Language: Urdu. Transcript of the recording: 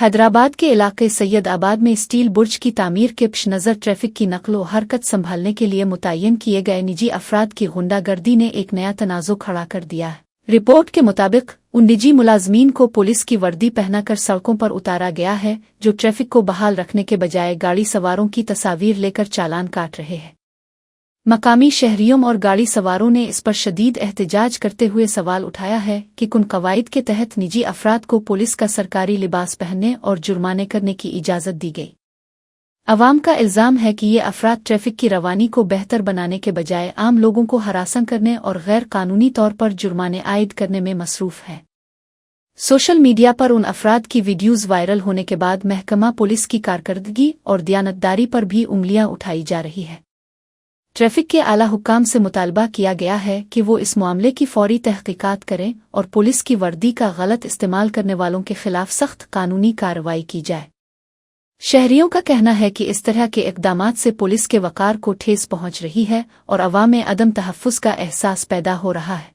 حیدرآباد کے علاقے سید آباد میں اسٹیل برج کی تعمیر کے پیش نظر ٹریفک کی نقل و حرکت سنبھالنے کے لیے متعین کیے گئے نجی افراد کی غنڈہ گردی نے ایک نیا تنازع کھڑا کر دیا ہے۔ رپورٹ کے مطابق ان نجی ملازمین کو پولیس کی وردی پہنا کر سڑکوں پر اتارا گیا ہے، جو ٹریفک کو بحال رکھنے کے بجائے گاڑی سواروں کی تصاویر لے کر چالان کاٹ رہے ہیں۔ مقامی شہریوں اور گاڑی سواروں نے اس پر شدید احتجاج کرتے ہوئے سوال اٹھایا ہے کہ کن قواعد کے تحت نجی افراد کو پولیس کا سرکاری لباس پہننے اور جرمانے کرنے کی اجازت دی گئی۔ عوام کا الزام ہے کہ یہ افراد ٹریفک کی روانی کو بہتر بنانے کے بجائے عام لوگوں کو ہراساں کرنے اور غیر قانونی طور پر جرمانے عائد کرنے میں مصروف ہیں۔ سوشل میڈیا پر ان افراد کی ویڈیوز وائرل ہونے کے بعد محکمہ پولیس کی کارکردگی اور دیانتداری پر بھی انگلیاں اٹھائی جا رہی ہیں۔ ٹریفک کے اعلیٰ حکام سے مطالبہ کیا گیا ہے کہ وہ اس معاملے کی فوری تحقیقات کریں اور پولیس کی وردی کا غلط استعمال کرنے والوں کے خلاف سخت قانونی کارروائی کی جائے۔ شہریوں کا کہنا ہے کہ اس طرح کے اقدامات سے پولیس کے وقار کو ٹھیس پہنچ رہی ہے اور عوام میں عدم تحفظ کا احساس پیدا ہو رہا ہے۔